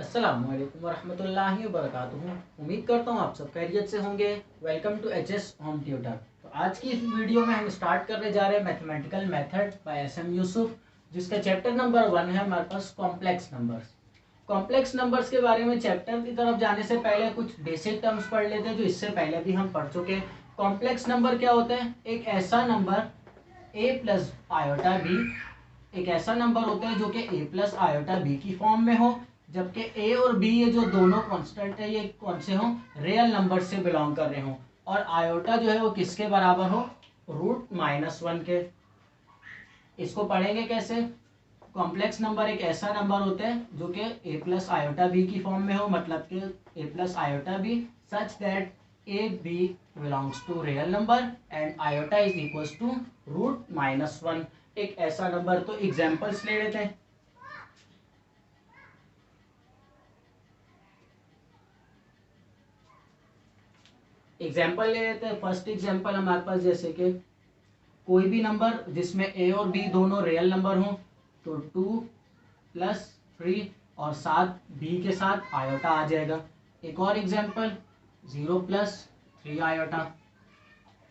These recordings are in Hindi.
अस्सलामुअलैकुम वरहमतुल्लाहि वबरकातुहू। उम्मीद करता हूँ आप सब खैरियत से होंगे। Welcome to HS home tutor. तो आज की इस वीडियो में हम स्टार्ट करने जा रहे हैं mathematical method by SM Yusuf, जिसका चैप्टर नंबर 1 है हमारे पास कॉम्प्लेक्स नंबर्स। कॉम्प्लेक्स नंबर्स के बारे में चैप्टर की तरफ जाने से पहले कुछ बेसिक टर्म्स पढ़ लेते हैं जो इससे पहले भी हम पढ़ चुके हैं। कॉम्प्लेक्स नंबर क्या होता है? एक ऐसा number A plus iota B, एक ऐसा नंबर होता है जो कि ए प्लस आयोटा बी की फॉर्म में हो, जबकि ए और बी ये जो दोनों कांस्टेंट है ये कौन से हों? रियल नंबर से बिलोंग कर रहे हों। और आयोटा जो है वो किसके बराबर हो? √-1 के। इसको पढ़ेंगे कैसे? कॉम्प्लेक्स नंबर एक ऐसा नंबर होता है जो कि ए प्लस आयोटा बी की फॉर्म में हो, मतलब कि A plus iota B such that A B belongs to real number and iota is equals to √-1। एक ऐसा नंबर। तो एग्जांपल्स ले लेते हैं। एग्जाम्पल ले लेते हैं। फर्स्ट एग्जाम्पल हमारे पास जैसे कि कोई भी नंबर जिसमें ए और बी दोनों रियल नंबर हों, तो 2+3 और साथ बी के साथ आयोटा आ जाएगा। एक और एग्जाम्पल 0+3 आयोटा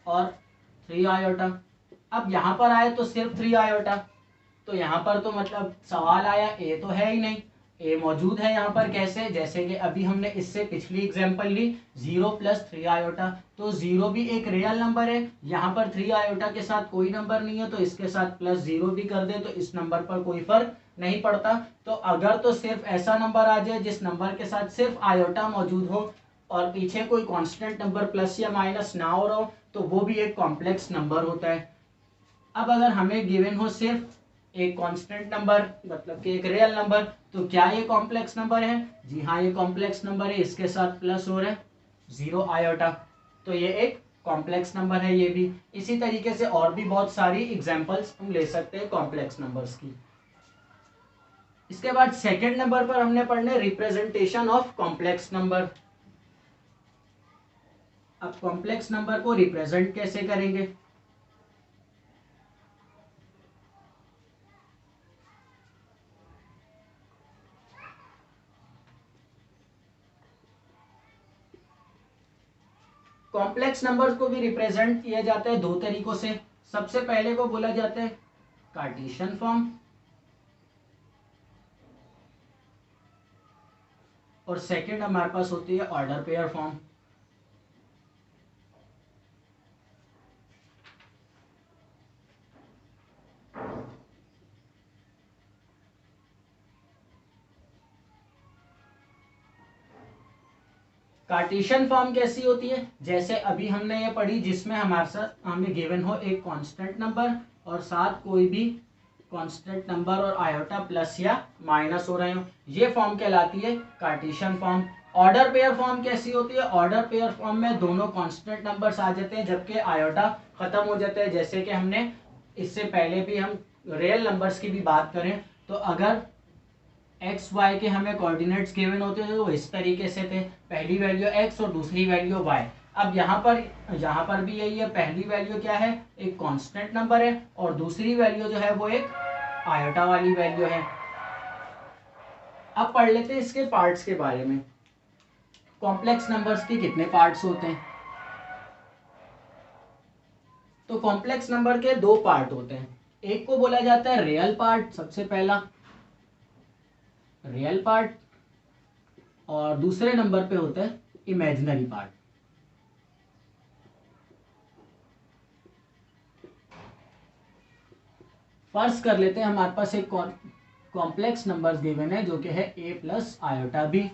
और 3 आयोटा। अब यहाँ पर आए तो सिर्फ 3 आयोटा, तो यहाँ पर तो मतलब सवाल आया ए तो है ही नहीं। ए मौजूद है यहाँ पर कैसे? जैसे कि अभी हमने इससे पिछली एग्जांपल ली 0+3 आयोटा, तो 0 भी एक रियल नंबर है। यहाँ पर 3 आयोटा के साथ कोई नंबर नहीं है, तो इसके साथ +0 भी कर दे तो इस नंबर पर कोई फर्क नहीं पड़ता। तो अगर तो सिर्फ ऐसा नंबर आ जाए जिस नंबर के साथ सिर्फ आयोटा मौजूद हो और पीछे कोई कांस्टेंट नंबर प्लस या माइनस ना हो रहा हो, तो वो भी एक कॉम्प्लेक्स नंबर होता है। अब अगर हमें गिवन हो सिर्फ एक कांस्टेंट नंबर, मतलब कि एक रियल नंबर, तो क्या ये कॉम्प्लेक्स नंबर है? जी हाँ, ये कॉम्प्लेक्स नंबर है। इसके साथ प्लस हो रहा है 0 आयोटा, तो ये एक कॉम्प्लेक्स नंबर है ये भी। इसी तरीके से और भी बहुत सारी एग्जांपल्स हम ले सकते हैं कॉम्प्लेक्स नंबर्स की। इसके बाद सेकंड नंबर पर हमने पढ़ने रिप्रेजेंटेशन ऑफ कॉम्प्लेक्स नंबर। अब कॉम्प्लेक्स नंबर को रिप्रेजेंट कैसे करेंगे? कॉम्प्लेक्स नंबर्स को भी रिप्रेजेंट किया जाता है दो तरीकों से। सबसे पहले को बोला जाता है कार्टेशियन फॉर्म, और सेकंड हमारे पास होती है order pair form. Cartesian form कैसी होती है? जैसे अभी हमने ये पढ़ी जिसमें हमारे साथ हमें गिवन हो एक कांस्टेंट नंबर और साथ कोई भी कांस्टेंट नंबर और आयोटा प्लस या माइनस हो रहे हो, ये फॉर्म कहलाती है Cartesian form. Order pair form कैसी होती है? ऑर्डर पेयर फॉर्म में दोनों कांस्टेंट नंबर्स आ जाते हैं जबकि आयोटा खत्म हो जाता है। जैसे कि हमने इससे पहले भी हम रियल नंबर्स की भी बात करें तो अगर एक्स वाई के हमें कोऑर्डिनेट्स गिवन होते थे तो इस तरीके से थे, पहली वैल्यू एक्स और दूसरी वैल्यू वाई। अब यहाँ पर भी यही है। पहली वैल्यू क्या है? एक कांस्टेंट नंबर है और दूसरी वैल्यू जो है वो एक आयोटा वाली वैल्यू है। अब पढ़ लेते हैं इसके पार्ट्स के बारे में। कॉम्प्लेक्स नंबर्स के कितने पार्ट्स होते हैं? तो कॉम्प्लेक्स नंबर के दो पार्ट होते हैं। एक को बोला जाता है रियल पार्ट, सबसे पहला रियल पार्ट, और दूसरे नंबर पे होता है इमेजिनरी पार्ट। फर्ज कर लेते हैं हमारे पास एक कॉम्प्लेक्स नंबर गिवन है जो कि है ए प्लस आयोटा बी।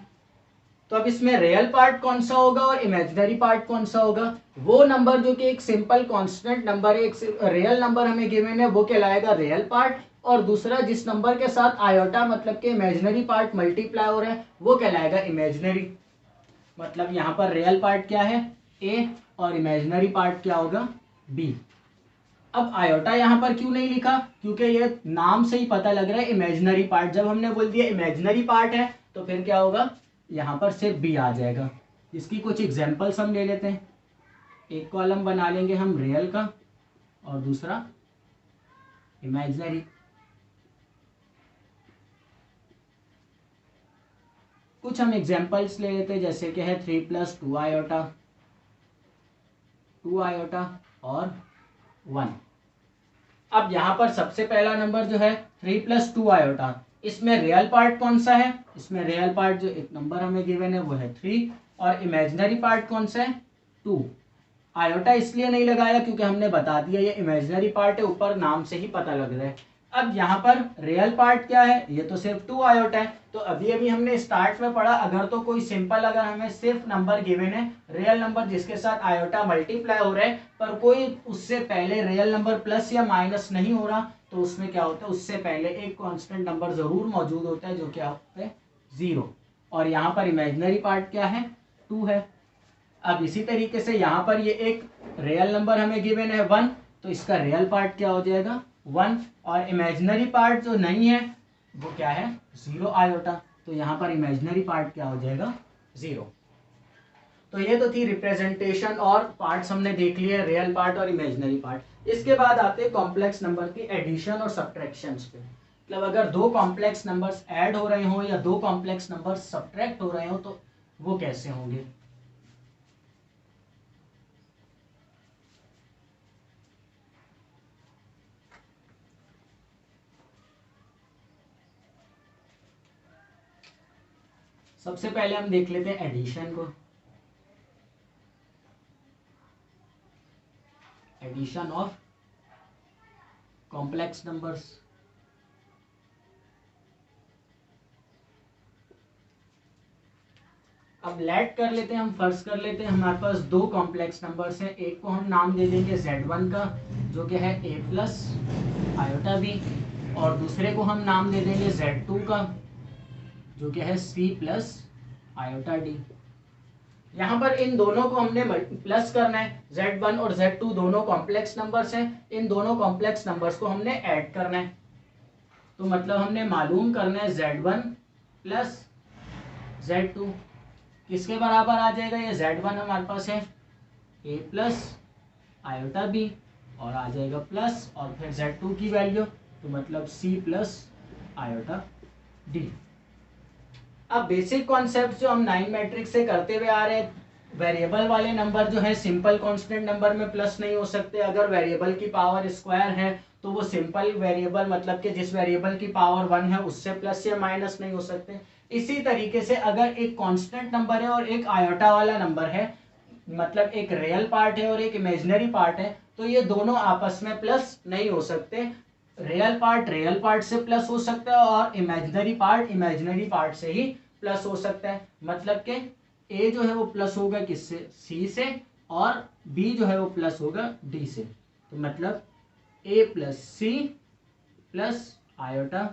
तो अब इसमें रियल पार्ट कौन सा होगा और इमेजिनरी पार्ट कौन सा होगा? वो नंबर जो कि एक सिंपल कांस्टेंट नंबर है, एक रियल नंबर हमें गिवन है, वो कहलाएगा रियल पार्ट। और दूसरा जिस नंबर के साथ आयोटा मतलब कि इमेजिनरी पार्ट मल्टीप्लाई हो रहा है वो कहलाएगा इमेजिनरी। मतलब यहाँ पर रियल पार्ट क्या है? ए, और इमेजिनरी पार्ट क्या होगा? बी। अब आयोटा यहाँ पर क्यों नहीं लिखा? क्योंकि ये नाम से ही पता लग रहा है इमेजिनरी पार्ट। जब हमने बोल दिया इमेजिनरी पार्ट है तो फिर क्या होगा? यहाँ पर सिर्फ बी आ जाएगा। इसकी कुछ एग्जांपल्स हम ले लेते हैं। एक कॉलम बना लेंगे हम रियल का और दूसरा इमेजिनरी। कुछ हम एग्जांपल्स ले लेते हैं, जैसे कि है 3 + 2 आयोटा, 2 आयोटा और 1। अब यहाँ पर सबसे पहला नंबर जो है 3 + 2 आयोटा, इसमें रियल पार्ट कौन सा है? इसमें रियल पार्ट जो एक नंबर हमें गिवन है वो है 3, और इमेजिनरी पार्ट कौन सा है? 2। आयोटा इसलिए नहीं लगाया क्योंकि हमने बता दिया ये इमेजिनरी पार्ट है, ऊपर नाम से ही पता लग रहा है। अब यहाँ पर रियल पार्ट क्या है? ये तो सिर्फ 2 आयोटा है। तो अभी अभी हमने स्टार्ट में पढ़ा, अगर तो कोई सिंपल, अगर हमें सिर्फ नंबर गिवन है, रियल नंबर जिसके साथ आयोटा मल्टीप्लाई हो रहा है, पर कोई उससे पहले रियल नंबर प्लस या माइनस नहीं हो रहा, तो उसमें क्या होता है, उससे पहले एक कांस्टेंट नंबर जरूर मौजूद होता है, जो क्या होता है? 0। और यहाँ पर इमेजिनरी पार्ट क्या है? 2 है। अब इसी तरीके से यहाँ पर ये एक रियल नंबर हमें गिवन है 1, तो इसका रियल पार्ट क्या हो जाएगा? 1, और इमेजिनरी पार्ट जो नहीं है वो क्या है? 0 आयोटा, तो यहाँ पर इमेजिनरी पार्ट क्या हो जाएगा? 0। तो ये तो थी रिप्रेजेंटेशन, और पार्ट्स हमने देख लिए, रियल पार्ट और इमेजिनरी पार्ट। इसके बाद आते हैं कॉम्प्लेक्स नंबर की एडिशन और सब्ट्रैक्शंस पे। मतलब अगर दो कॉम्प्लेक्स नंबर्स ऐड हो रहे हो या दो कॉम्प्लेक्स नंबर्स सब्ट्रैक्ट हो रहे हो, तो वो कैसे होंगे? सबसे पहले हम देख लेते हैं एडिशन को। Addition of complex numbers. अब लेट कर लेते हैं, हम फर्स्ट कर लेते हैं, हमारे पास दो कॉम्प्लेक्स नंबर्स हैं। एक को हम नाम दे देंगे Z1 का, जो कि है a प्लस आयोटा बी, और दूसरे को हम नाम दे देंगे Z2 का, जो कि है C प्लस आयोटा डी। यहाँ पर इन दोनों को हमने प्लस करना है। Z1 और Z2 दोनों कॉम्प्लेक्स नंबर्स हैं, इन दोनों कॉम्प्लेक्स नंबर्स को हमने ऐड करना है। तो मतलब हमने मालूम करना है Z1 प्लस Z2 किसके बराबर आ जाएगा? ये Z1 हमारे पास है a प्लस आयोटा बी, और आ जाएगा प्लस, और फिर Z2 की वैल्यू, तो मतलब C प्लस आयोटा डी। अब बेसिक कॉन्सेप्ट जो हम 9 मैट्रिक्स से करते हुए आ रहे हैं, वेरिएबल वाले नंबर जो है सिंपल कांस्टेंट नंबर में प्लस नहीं हो सकते। अगर वेरिएबल की पावर स्क्वायर है तो वो सिंपल वेरिएबल, मतलब कि जिस वेरिएबल की पावर 1 है उससे प्लस या माइनस नहीं हो सकते। इसी तरीके से अगर एक कांस्टेंट नंबर है और एक आयोटा वाला नंबर है, मतलब एक रियल पार्ट है और एक इमेजिनरी पार्ट है, तो ये दोनों आपस में प्लस नहीं हो सकते। रियल पार्ट से प्लस हो सकता है, और इमेजिनरी पार्ट से ही प्लस हो सकता है। मतलब कि ए जो है वो प्लस होगा किससे? सी से, और बी जो है वो प्लस होगा डी से। तो मतलब ए प्लस सी प्लस आयोटा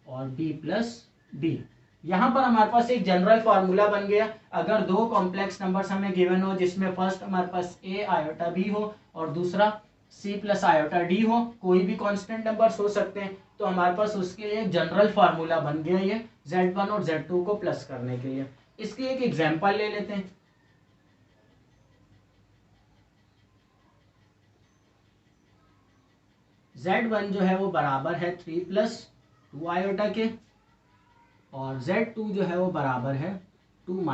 और बी प्लस डी। यहाँ पर हमारे पास एक जनरल फार्मूला बन गया। अगर दो कॉम्प्लेक्स नंबर्स हमें गिवन हो, जिसमें फर्स्ट हमारे पास ए आयोटा बी हो और दूसरा सी प्लस आयोटा डी हो, कोई भी कांस्टेंट नंबर्स हो सकते हैं, तो हमारे पास उसके लिए एक जनरल फार्मूला बन गया ये Z1 और Z2 को प्लस करने के लिए। इसकी एक एग्जांपल ले लेते हैं। Z1 जो है वो बराबर है 3 + 2 आयोटा के, और Z2 जो है वो बराबर है 2 -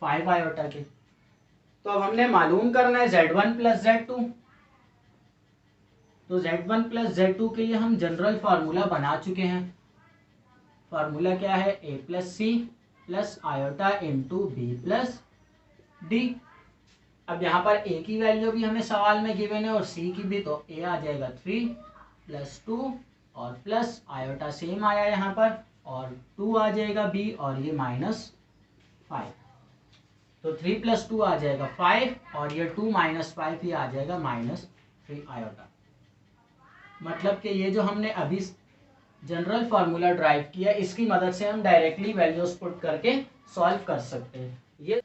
5 आयोटा के। तो अब हमने मालूम करना है Z1 + Z2। तो Z1 + Z2 के लिए हम जनरल फार्मूला बना चुके हैं। फार्मूला क्या है? a + c + iota into B plus D. अब यहाँ पर a की वैल्यू भी हमें सवाल में गिवन है और c की भी, तो a आ जाएगा 3 + 2 और प्लस आयोटा सेम आया यहाँ पर, और 2 आ जाएगा b, और ये -5। तो 3 + 2 आ जाएगा 5, और ये 2 - 5 ही आ जाएगा -3 आयोटा। मतलब कि ये जो हमने अभी जनरल फार्मूला ड्राइव किया, इसकी मदद से हम डायरेक्टली वैल्यूज पुट करके सॉल्व कर सकते हैं। ये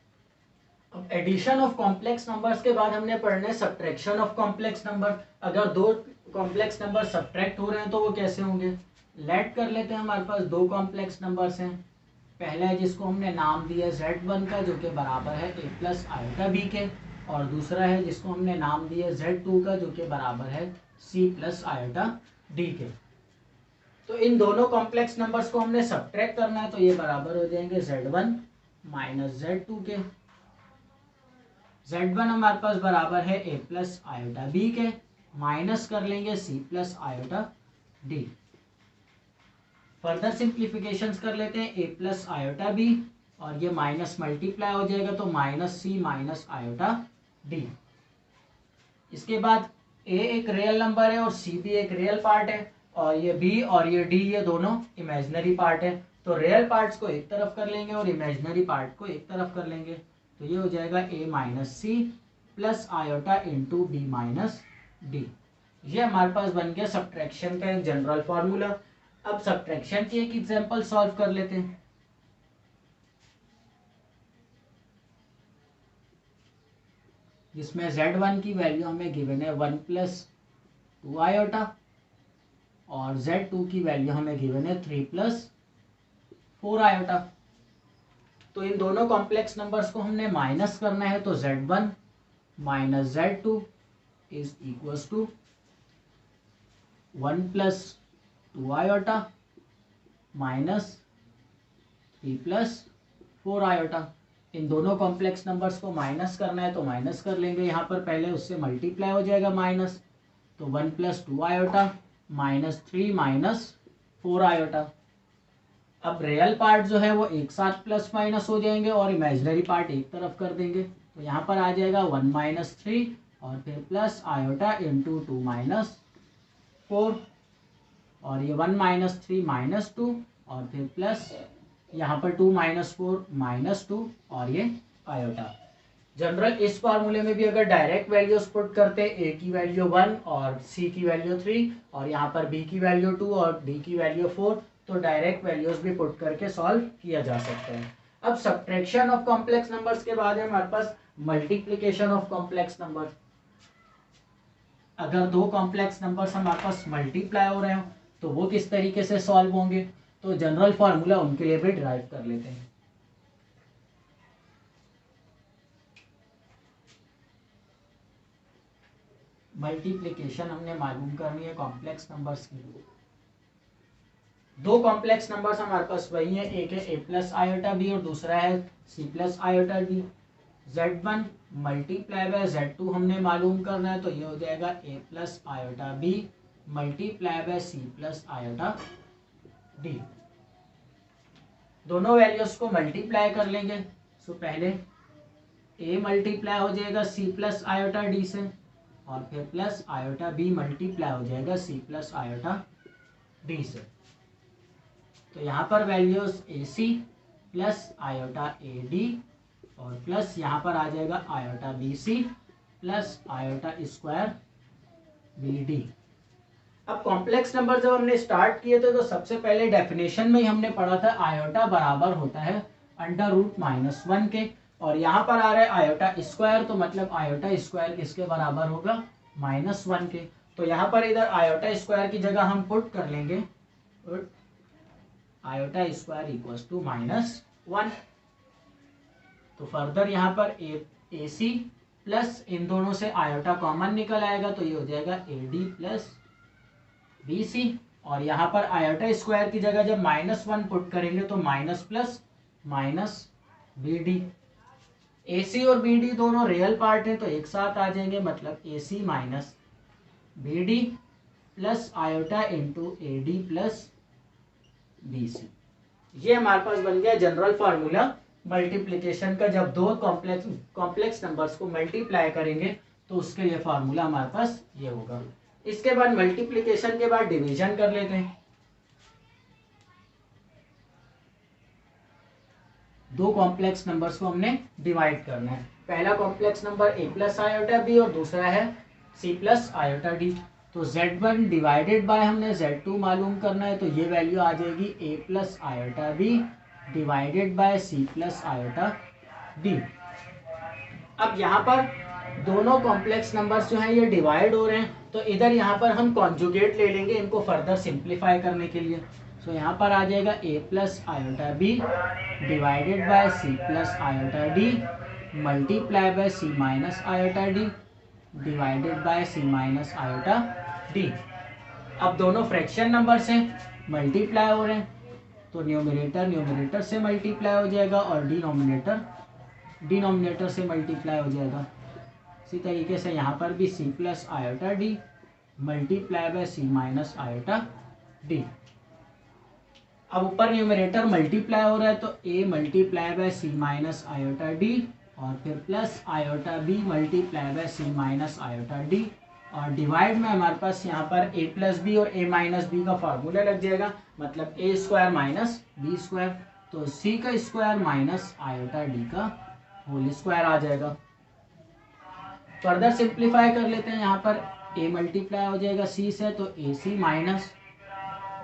अब एडिशन ऑफ कॉम्प्लेक्स नंबर्स के बाद हमने पढ़ना है सब्ट्रैक्शन ऑफ कॉम्प्लेक्स नंबर। अगर दो कॉम्प्लेक्स नंबर सब्ट्रैक्ट हो रहे हैं तो वो कैसे होंगे? लेट कर लेते हैं, हमारे पास दो कॉम्प्लेक्स नंबर्स हैं। पहला है जिसको हमने नाम दिया Z1 का, जो कि बराबर है a प्लस आयोटा बी के, और दूसरा है जिसको हमने नाम दिया Z2 का, जो कि बराबर है C प्लस आयोटा डी के। तो इन दोनों कॉम्प्लेक्स नंबर्स को हमने सब्ट्रैक्ट करना है, तो ये बराबर हो जाएंगे Z1 माइनस Z2 के। Z1 हमारे पास बराबर है a प्लस आयोटा बी के, माइनस कर लेंगे c plus iota D. Further simplifications कर लेते हैं, a प्लस आयोटा बी और ये माइनस मल्टीप्लाई हो जाएगा तो माइनस सी माइनस आयोटा डी। इसके बाद a एक रियल नंबर है और c भी एक रियल पार्ट है, और ये b और ये d ये दोनों इमेजिनरी पार्ट है। तो रियल पार्ट्स को एक तरफ कर लेंगे और इमेजिनरी पार्ट को एक तरफ कर लेंगे, तो ये हो जाएगा a minus C plus iota into B minus D. ये हमारे पास बन गया सब्ट्रैक्शन का एक जनरल फॉर्मूला। अब सब्ट्रैक्शन की एक एग्जांपल सॉल्व कर लेते हैं। जिसमें Z1 की वैल्यू हमें गिवन है 1 प्लस 2 आयोटा और Z2 की वैल्यू हमें गिवन है 3 प्लस 4 आयोटा। तो इन दोनों कॉम्प्लेक्स नंबर्स को हमने माइनस करना है, तो Z1 minus Z2 is equals to 1 plus 2 iota minus 3 plus 4 iota. इन दोनों कॉम्प्लेक्स नंबर्स को माइनस करना है, तो माइनस कर लेंगे। यहाँ पर पहले उससे मल्टीप्लाई हो जाएगा माइनस, तो 1 plus 2 iota minus 3 minus 4 iota. अब रियल पार्ट जो है वो एक साथ प्लस माइनस हो जाएंगे और इमेजिनरी पार्ट एक तरफ कर देंगे, तो यहाँ पर आ जाएगा 1 माइनस 3 और फिर प्लस आयोटा इंटू 2 माइनस 4, और ये 1 माइनस 3 माइनस 2 और फिर प्लस यहाँ पर 2 माइनस 4 माइनस 2 और ये आयोटा। जनरल इस फार्मूले में भी अगर डायरेक्ट वैल्यूज पुट करते a की वैल्यू 1 और c की वैल्यू 3 और यहाँ पर b की वैल्यू 2 और d की वैल्यू 4, तो डायरेक्ट वैल्यूज भी पुट करके सॉल्व किया जा सकता है। अब सब्ट्रैक्शन ऑफ कॉम्प्लेक्स नंबर्स के बाद है हमारे पास मल्टीप्लिकेशन ऑफ कॉम्प्लेक्स नंबर। अगर दो कॉम्प्लेक्स नंबर्स हमारे पास मल्टीप्लाई हो रहे हो तो वो किस तरीके से सॉल्व होंगे, तो जनरल फॉर्मूला उनके लिए भी ड्राइव कर लेते हैं। मल्टीप्लिकेशन हमने मालूम करनी है कॉम्प्लेक्स नंबर्स की। दो कॉम्प्लेक्स नंबर्स हमारे पास वही है, एक है a प्लस आयोटा बी और दूसरा है c plus iota D. Z1 multiply by Z2 हमने मालूम करना है, तो ये हो जाएगा a plus iota B multiply by c plus iota D. दोनों वैल्यूज को मल्टीप्लाई कर लेंगे, सो पहले a मल्टीप्लाई हो जाएगा c प्लस आयोटा डी से और फिर प्लस आयोटा बी मल्टीप्लाई हो जाएगा c प्लस आयोटा डी से। तो यहाँ पर values ac plus iota ad और प्लस यहाँ पर आ जाएगा iota bc plus iota square bd। अब कॉम्प्लेक्स नंबर जब हमने स्टार्ट किए थे तो सबसे पहले डेफिनेशन में ही हमने पढ़ा था आयोटा बराबर होता है अंडर रूट माइनस 1 के, और यहाँ पर आ रहा है आयोटा स्क्वायर, तो मतलब आयोटा स्क्वायर किसके बराबर होगा माइनस 1 के। तो यहाँ पर इधर आयोटा स्क्वायर की जगह हम पुट कर लेंगे iota square equals to minus 1। तो फर्दर यहाँ पर AC प्लस इन दोनों से आयोटा कॉमन निकल आएगा, तो ये हो जाएगा AD प्लस BC, और यहाँ पर आयोटा स्क्वायर की जगह जब माइनस 1 पुट करेंगे तो minus plus minus BD। AC और BD दोनों रियल पार्ट हैं तो एक साथ आ जाएंगे, मतलब AC minus BD plus iota into AD plus BC। ये हमारे पास बन गया जनरल फार्मूला मल्टीप्लिकेशन का। जब दो कॉम्प्लेक्स नंबर्स को मल्टीप्लाई करेंगे तो उसके लिए फार्मूला हमारे पास ये होगा। इसके बाद मल्टीप्लिकेशन के बाद डिवीजन कर लेते हैं। दो कॉम्प्लेक्स नंबर्स को हमने डिवाइड करना है। पहला complex number a plus iota B और दूसरा है c प्लस आयोटा डी। तो Z1 डिवाइडेड बाय हमने Z2 मालूम करना है, तो ये वैल्यू आ जाएगी a plus iota B divided by c plus iota D. अब यहाँ पर दोनों कॉम्प्लेक्स नंबर्स जो हैं ये डिवाइड हो रहे हैं, तो इधर यहाँ पर हम कॉन्जुगेट ले लेंगे इनको फर्दर सिंप्लीफाई करने के लिए। सो यहाँ पर आ जाएगा a plus iota B divided by c plus iota D multiply by c minus iota D divided by c minus iota D. अब दोनों फ्रैक्शन नंबर्स हैं, मल्टीप्लाई हो रहे हैं, तो न्यूमरेटर से मल्टीप्लाई हो जाएगा और डिनोमिनेटर से मल्टीप्लाई हो जाएगा। इसी तरीके से यहाँ पर भी c plus iota D multiply by c minus iota D. अब ऊपर न्यूमरेटर मल्टीप्लाई हो रहा है तो a multiply by c minus iota D और फिर plus iota b multiply by c minus iota D, और डिवाइड में हमारे पास यहाँ पर a प्लस बी और a माइनस बी का फार्मूला लग जाएगा, मतलब a square minus B square, तो c का स्क्वायर माइनस आयोटा डी का होल स्क्वायर आ जाएगा। फर्दर सिंप्लीफाई कर लेते हैं, यहाँ पर a मल्टीप्लाई हो जाएगा c से, तो ac minus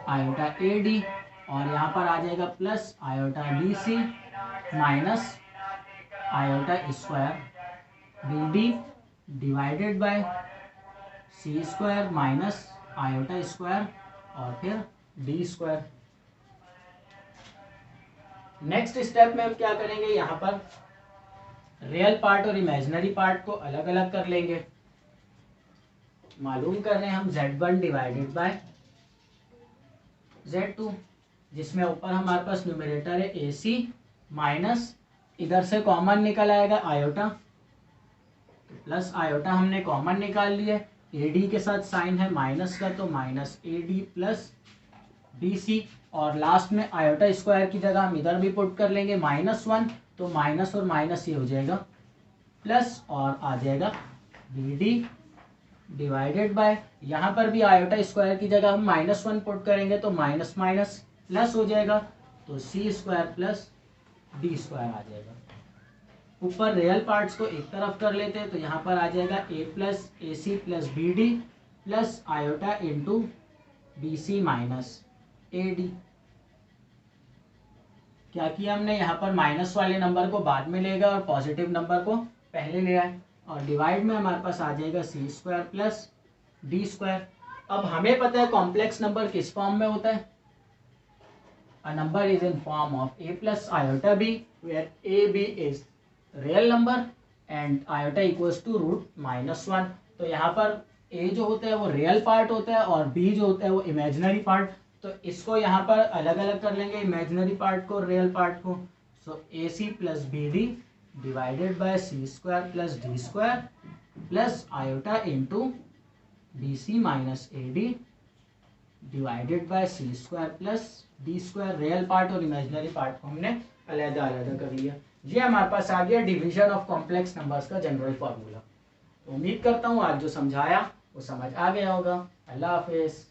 iota A D, और यहाँ पर आ जाएगा plus iota B C minus iota square B D divided by C square minus iota square और फिर डी स्क्वायर। नेक्स्ट स्टेप में हम क्या करेंगे, यहाँ पर रियल पार्ट और इमेजिनरी पार्ट को अलग अलग कर लेंगे। मालूम कर रहे हैं हम z1 डिवाइडेड बाय z2, जिसमें ऊपर हमारे पास न्यूमरेटर है ac माइनस इधर से कॉमन निकल आएगा आयोटा, तो प्लस आयोटा हमने कॉमन निकाल लिया, ad के साथ साइन है माइनस का, तो माइनस ad प्लस bc, और लास्ट में आयोटा स्क्वायर की जगह हम इधर भी पुट कर लेंगे -1, तो माइनस और माइनस ये हो जाएगा प्लस, और आ जाएगा bd डिवाइडेड बाय, यहाँ पर भी आयोटा स्क्वायर की जगह हम -1 पुट करेंगे तो माइनस माइनस प्लस हो जाएगा, तो c square plus D square आ जाएगा। ऊपर रियल पार्ट्स को एक तरफ कर लेते हैं, तो यहाँ पर आ जाएगा a plus A C plus B D plus iota into B C minus A D. क्या किया हमने, यहाँ पर माइनस वाले नंबर को बाद में लेगा और पॉजिटिव नंबर को पहले ले आए, और डिवाइड में हमारे पास आ जाएगा सी स्क्वायर प्लस डी स्क्वायर। अब हमें पता है कॉम्प्लेक्स नंबर किस फॉर्म में होता है, a number is in form of a plus iota b where a b is real number and iota equals to root -1। तो यहाँ पर a जो होता है वो रियल पार्ट होता है और b जो होता है वो इमेजिनरी पार्ट, तो इसको यहाँ पर अलग अलग कर लेंगे, इमेजिनरी पार्ट को रियल पार्ट को। So A C plus B D divided by C square plus D square plus iota into B C minus A D divided by C square plus D square. Real part और इमेजिनरी पार्ट को हमने अलग अलग कर लिया। ये हमारे पास आ गया डिवीजन ऑफ कॉम्प्लेक्स नंबर्स का जनरल फॉर्मूला। तो उम्मीद करता हूँ आज जो समझाया वो समझ आ गया होगा। अल्लाह हाफिज।